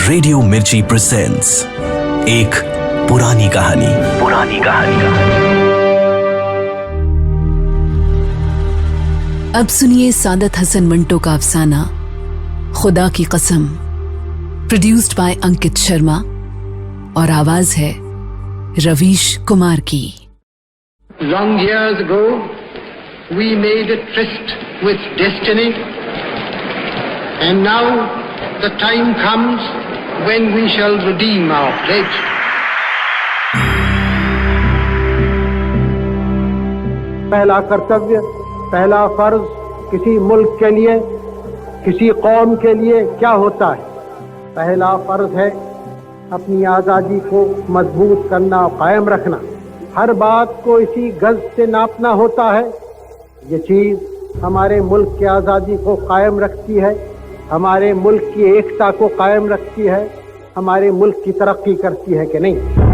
Radio मिर्ची presents एक पुरानी कहानी। अब सुनिए सादत हसन मंटो का अफसाना खुदा की कसम, प्रोड्यूस्ड बाय अंकित शर्मा और आवाज है रवीश कुमार की। Long years ago, we made a tryst with destiny, and now the time comes when we shall redeem our pledge. पहला कर्तव्य, पहला फर्ज किसी मुल्क के लिए, किसी कौम के लिए क्या होता है? पहला फर्ज है अपनी आज़ादी को मजबूत करना, कायम रखना। हर बात को इसी गज से नापना होता है। ये चीज़ हमारे मुल्क की आज़ादी को कायम रखती है, हमारे मुल्क की एकता को कायम रखती है, हमारे मुल्क की तरक्की करती है कि नहीं।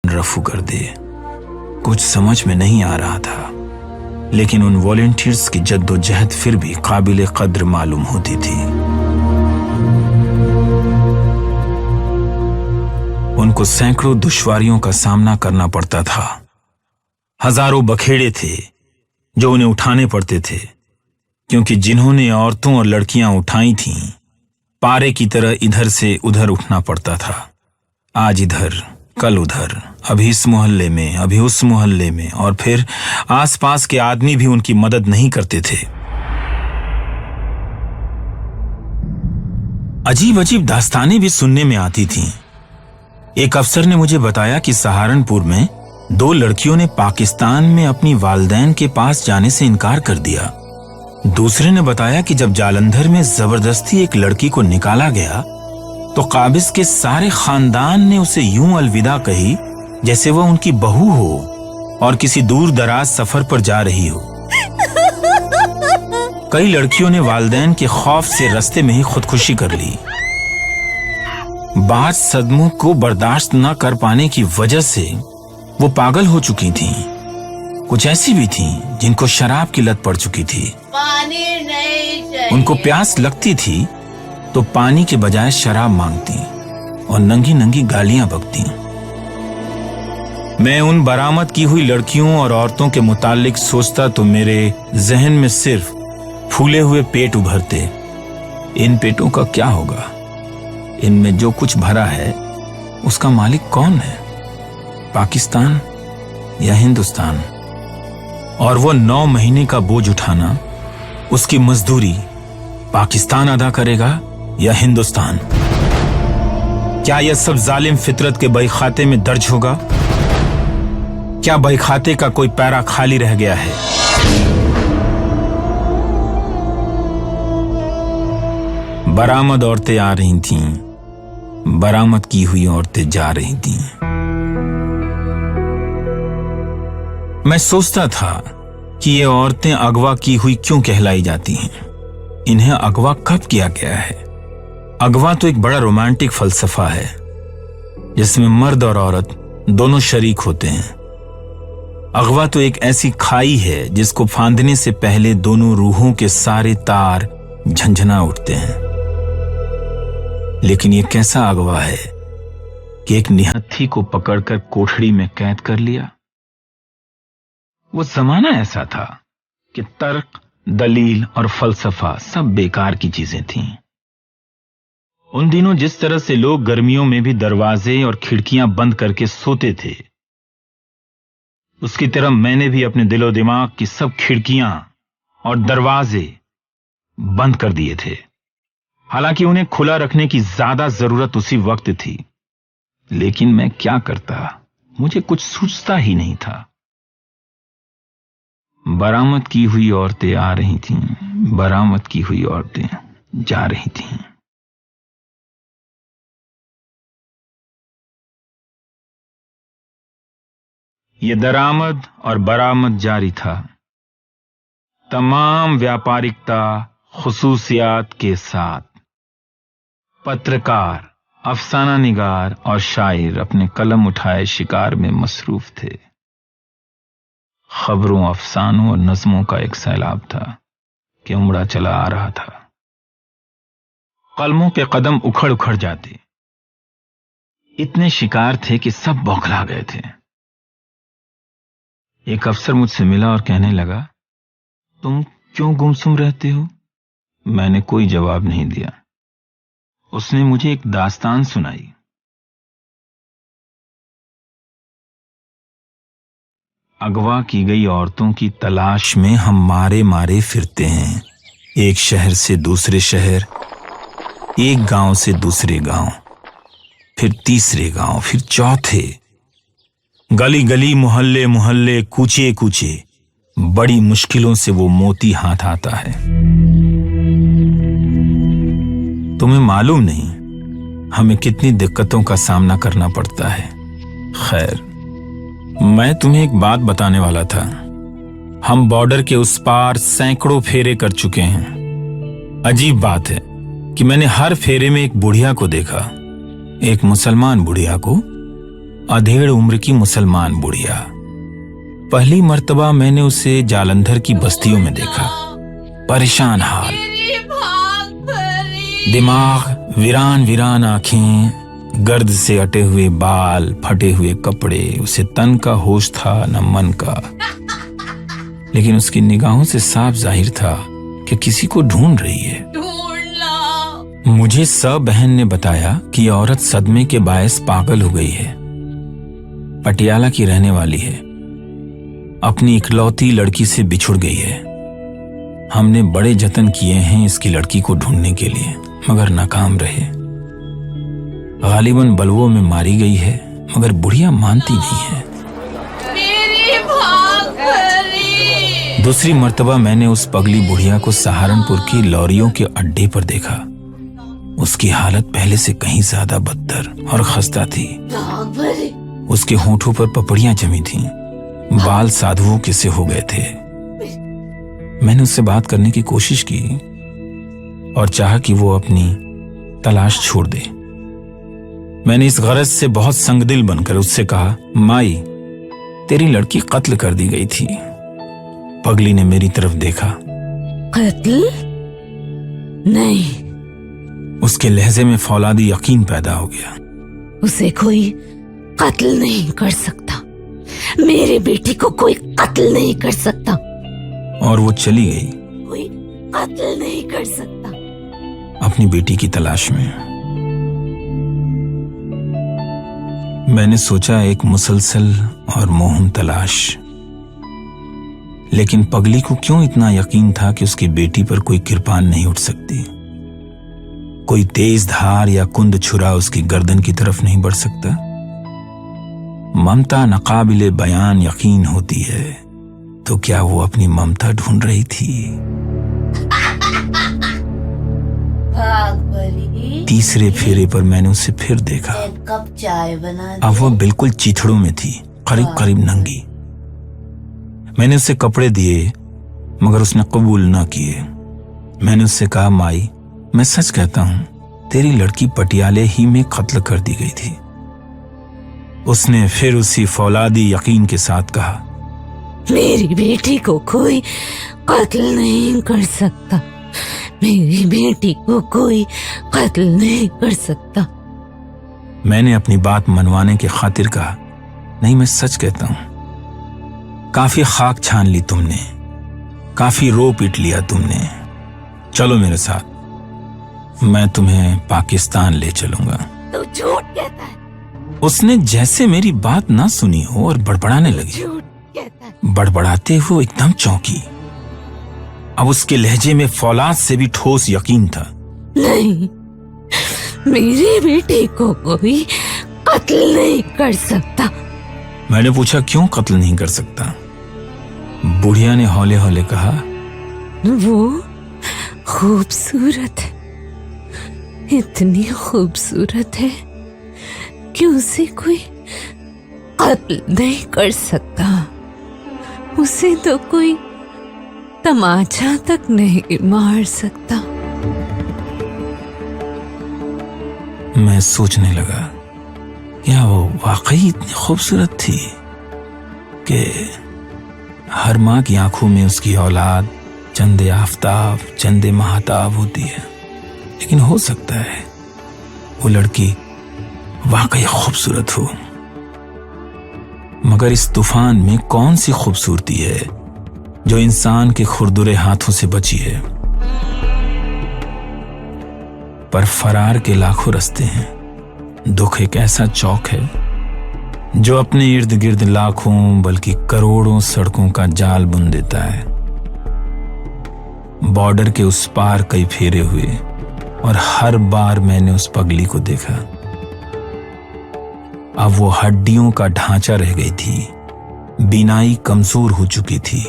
रफू कर दे। कुछ समझ में नहीं आ रहा था, लेकिन उन वॉलंटियर्स की जद्दोजहद फिर भी काबिल कद्र मालूम होती थी। उनको सैकड़ों दुश्वारियों का सामना करना पड़ता था। हजारों बखेड़े थे जो उन्हें उठाने पड़ते थे, क्योंकि जिन्होंने औरतों और लड़कियां उठाई थीं, पारे की तरह इधर से उधर उठना पड़ता था। आज इधर, कल उधर, अभी इस मोहल्ले में, अभी उस मोहल्ले में, और फिर आसपास के आदमी भी उनकी मदद नहीं करते थे। अजीब अजीब दास्तानें भी सुनने में आती थीं। एक अफसर ने मुझे बताया कि सहारनपुर में 2 लड़कियों ने पाकिस्तान में अपनी वालिदैन के पास जाने से इनकार कर दिया। दूसरे ने बताया कि जब जालंधर में जबरदस्ती एक लड़की को निकाला गया तो काबिज के सारे खानदान ने उसे यूं अलविदा कही जैसे वह उनकी बहू हो और किसी दूर दराज सफर पर जा रही हो। कई लड़कियों ने वालिदैन के खौफ से रास्ते में ही खुदकुशी कर ली। बाद सदमों को बर्दाश्त न कर पाने की वजह से वो पागल हो चुकी थीं। कुछ ऐसी भी थीं जिनको शराब की लत पड़ चुकी थी। पानी नहीं चाहिए। उनको प्यास लगती थी तो पानी के बजाय शराब मांगती और नंगी नंगी गालियां बकती। मैं उन बरामद की हुई लड़कियों और औरतों के मुतालिक सोचता तो मेरे जहन में सिर्फ फूले हुए पेट उभरते। इन पेटों का क्या होगा? इनमें जो कुछ भरा है उसका मालिक कौन है? पाकिस्तान या हिंदुस्तान? और वो 9 महीने का बोझ उठाना, उसकी मजदूरी पाकिस्तान अदा करेगा या हिंदुस्तान? क्या यह सब जालिम फितरत के बही खाते में दर्ज होगा? क्या बही खाते का कोई पैरा खाली रह गया है? बरामद औरतें आ रही थीं, बरामद की हुई औरतें जा रही थीं। मैं सोचता था कि ये औरतें अगवा की हुई क्यों कहलाई जाती हैं? इन्हें अगवा कब किया गया है? अगवा तो एक बड़ा रोमांटिक फलसफा है जिसमें मर्द और औरत दोनों शरीक होते हैं। अगवा तो एक ऐसी खाई है जिसको फांदने से पहले दोनों रूहों के सारे तार झंझना उठते हैं। लेकिन यह कैसा अगवा है कि एक निहत्थी को पकड़कर कोठड़ी में कैद कर लिया? वो जमाना ऐसा था कि तर्क, दलील और फलसफा सब बेकार की चीजें थीं। उन दिनों जिस तरह से लोग गर्मियों में भी दरवाजे और खिड़कियां बंद करके सोते थे, उसकी तरह मैंने भी अपने दिलो दिमाग की सब खिड़कियां और दरवाजे बंद कर दिए थे। हालांकि उन्हें खुला रखने की ज्यादा जरूरत उसी वक्त थी, लेकिन मैं क्या करता? मुझे कुछ सूझता ही नहीं था। बरामद की हुई औरतें आ रही थीं, बरामद की हुई औरतें जा रही थीं। ये दरामद और बरामद जारी था, तमाम व्यापारिकता खुसूसियात के साथ। पत्रकार, अफसाना निगार और शायर अपने कलम उठाए शिकार में मसरूफ थे। खबरों, अफसानों और नज़्मों का एक सैलाब था कि उमड़ा चला आ रहा था। कलमों के कदम उखड़ उखड़ जाते, इतने शिकार थे कि सब बौखला गए थे। एक अफसर मुझसे मिला और कहने लगा, तुम क्यों गुमसुम रहते हो? मैंने कोई जवाब नहीं दिया। उसने मुझे एक दास्तान सुनाई। अगवा की गई औरतों की तलाश में हम मारे मारे फिरते हैं, एक शहर से दूसरे शहर, एक गांव से दूसरे गांव, फिर तीसरे गांव, फिर चौथे, गली गली, मोहल्ले मोहल्ले, कूचे कूचे, बड़ी मुश्किलों से वो मोती हाथ आता है। तुम्हें मालूम नहीं हमें कितनी दिक्कतों का सामना करना पड़ता है। खैर, मैं तुम्हें एक बात बताने वाला था। हम बॉर्डर के उस पार सैकड़ों फेरे कर चुके हैं। अजीब बात है कि मैंने हर फेरे में एक बुढ़िया को देखा, एक मुसलमान बुढ़िया को, अधेड़ उम्र की मुसलमान बुढ़िया। पहली मर्तबा मैंने उसे जालंधर की बस्तियों में देखा, परेशान हाल, दिमाग वीरान वीरान, आंखें, गर्द से अटे हुए बाल, फटे हुए कपड़े। उसे तन का होश था न मन का, लेकिन उसकी निगाहों से साफ जाहिर था कि किसी को ढूंढ रही है। मुझे सब बहन ने बताया कि यह औरत सदमे के बायस पागल हो गई है। पटियाला की रहने वाली है, अपनी इकलौती लड़की से बिछुड़ गई है। हमने बड़े जतन किए हैं इसकी लड़की को ढूंढने के लिए, मगर नाकाम रहे। गालिबन बलवों में मारी गई है, मगर बुढ़िया मानती नहीं है। दूसरी मर्तबा मैंने उस पगली बुढ़िया को सहारनपुर की लॉरियों के अड्डे पर देखा। उसकी हालत पहले से कहीं ज्यादा बदतर और खस्ता थी। उसके होठों पर पपड़ियां जमी थीं, बाल साधुओं के से हो गए थे। मैंने उससे बात करने की कोशिश की और चाहा कि वो अपनी तलाश छोड़ दे। मैंने इस गरज से बहुत संगदिल बनकर उससे कहा, माई, तेरी लड़की कत्ल कर दी गई थी। पगली ने मेरी तरफ देखा। कत्ल? नहीं। उसके लहजे में फौलादी यकीन पैदा हो गया। उसे कोई कत्ल नहीं कर सकता। मेरे बेटी को कोई कत्ल नहीं कर सकता। और वो चली गई, कोई कत्ल नहीं कर सकता, अपनी बेटी की तलाश में। मैंने सोचा एक मुसलसल और मोहम तलाश, लेकिन पगली को क्यों इतना यकीन था कि उसकी बेटी पर कोई कृपाण नहीं उठ सकती, कोई तेज धार या कुंद छुरा उसकी गर्दन की तरफ नहीं बढ़ सकता। ममता नाकाबिले बयान यकीन होती है, तो क्या वो अपनी ममता ढूंढ रही थी? भाग भरी। तीसरे फेरे पर मैंने उसे फिर देखा। एक कप चाय बना दे। अब वह बिल्कुल चीथड़ों में थी, करीब करीब नंगी। मैंने उसे कपड़े दिए मगर उसने कबूल न किए। मैंने उससे कहा, माई मैं सच कहता हूं, तेरी लड़की पटियाले ही में कत्ल कर दी गई थी। उसने फिर उसी फौलादी यकीन के साथ कहा, मेरी बेटी को कोई कत्ल नहीं कर सकता, मेरी बेटी को कोई कत्ल नहीं कर सकता। मैंने अपनी बात मनवाने की खातिर कहा, नहीं मैं सच कहता हूं। काफी खाक छान ली तुमने, काफी रो पीट लिया तुमने। चलो मेरे साथ, मैं तुम्हें पाकिस्तान ले चलूंगा। तो झूठ कहता है। उसने जैसे मेरी बात ना सुनी हो और बड़बड़ाने लगी। झूठ कहता है। बड़बड़ाते हुए एकदम चौंकी। अब उसके लहजे में फौलाद से भी ठोस यकीन था। नहीं, मेरी बेटी को कोई कत्ल नहीं कर सकता। मैंने पूछा, क्यों कत्ल नहीं कर सकता? बुढ़िया ने हौले हौले कहा, वो खूबसूरत है, इतनी खूबसूरत है कि उसे कोई कत्ल नहीं कर सकता। उसे तो कोई तमाचा तक नहीं मार सकता। मैं सोचने लगा, क्या वो वाकई इतनी खूबसूरत थी कि हर माँ की आंखों में उसकी औलाद चंदे आफताब चंदे महाताब होती है। लेकिन हो सकता है वो लड़की वाकई खूबसूरत हो, मगर इस तूफान में कौन सी खूबसूरती है जो इंसान के खुरदुरे हाथों से बची है? पर फरार के लाखों रास्ते हैं। दुख एक ऐसा चौक है जो अपने इर्द गिर्द लाखों बल्कि करोड़ों सड़कों का जाल बुन देता है। बॉर्डर के उस पार कई फेरे हुए और हर बार मैंने उस पगली को देखा। अब वो हड्डियों का ढांचा रह गई थी, बीनाई कमजोर हो चुकी थी,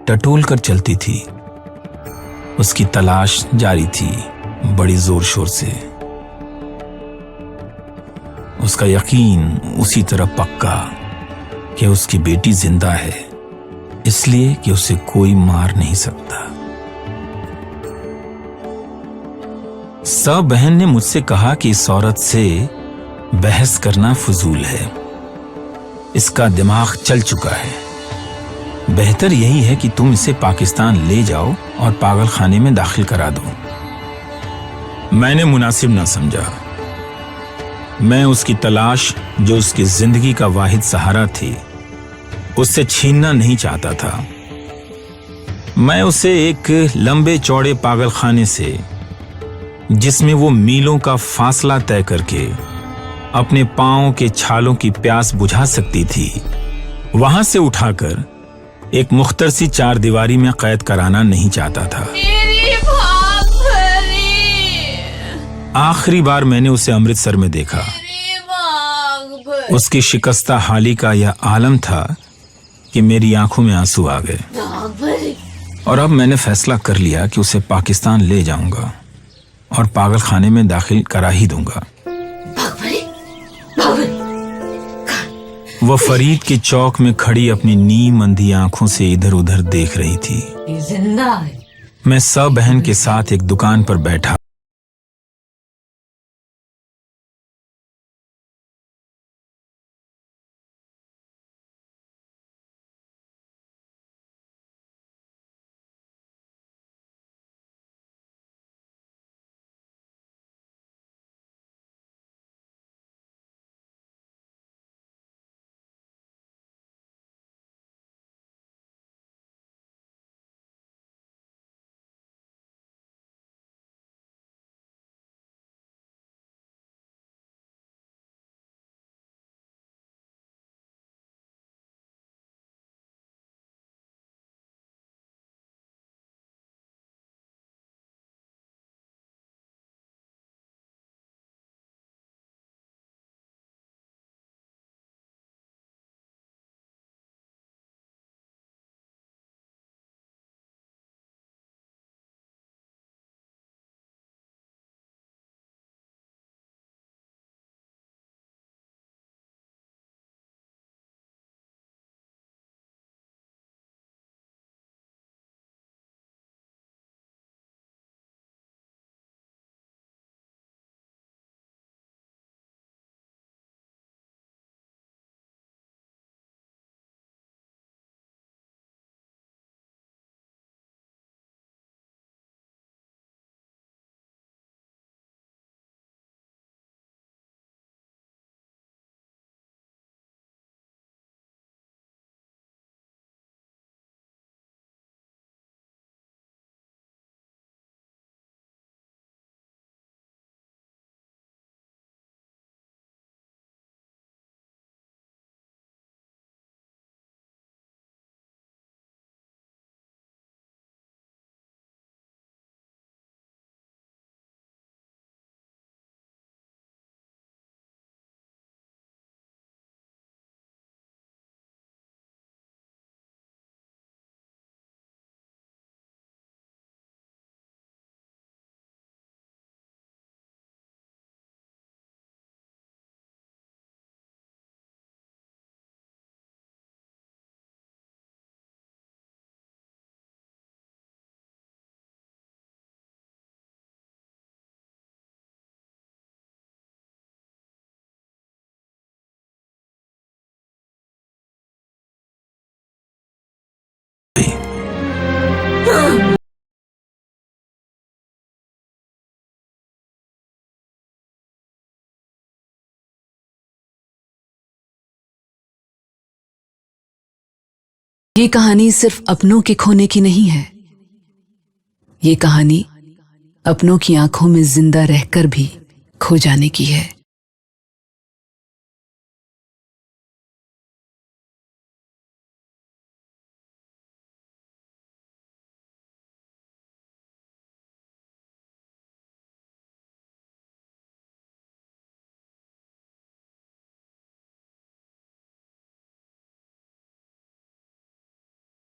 टटोल कर चलती थी। उसकी तलाश जारी थी बड़ी जोर शोर से। उसका यकीन उसी तरह पक्का कि उसकी बेटी जिंदा है, इसलिए कि उसे कोई मार नहीं सकता। सब बहन ने मुझसे कहा कि इस औरत से बहस करना फजूल है, इसका दिमाग चल चुका है। बेहतर यही है कि तुम इसे पाकिस्तान ले जाओ और पागल खाने में दाखिल करा दो। मैंने मुनासिब ना समझा। मैं उसकी तलाश, जो उसकी जिंदगी का वाहिद सहारा थी, उससे छीनना नहीं चाहता था। मैं उसे एक लंबे चौड़े पागल खाने से, जिसमें वो मीलों का फासला तय करके अपने पांव के छालों की प्यास बुझा सकती थी, वहां से उठाकर एक मुख्तर सी चार दीवारी में कैद कराना नहीं चाहता था। मेरी भाग भरी। आखिरी बार मैंने उसे अमृतसर में देखा। मेरी भाग भरी। उसकी शिकस्ता हाली का यह आलम था कि मेरी आंखों में आंसू आ गए। भाग भरी। और अब मैंने फैसला कर लिया कि उसे पाकिस्तान ले जाऊंगा और पागल खाने में दाखिल करा ही दूंगा। भाग भरी, भाग भरी। वह फरीद के चौक में खड़ी अपनी नीम अंधी आंखों से इधर उधर देख रही थी। जिंदा है। मैं सब बहन के साथ एक दुकान पर बैठा पे। ये कहानी सिर्फ अपनों के खोने की नहीं है, ये कहानी अपनों की आंखों में जिंदा रहकर भी खो जाने की है।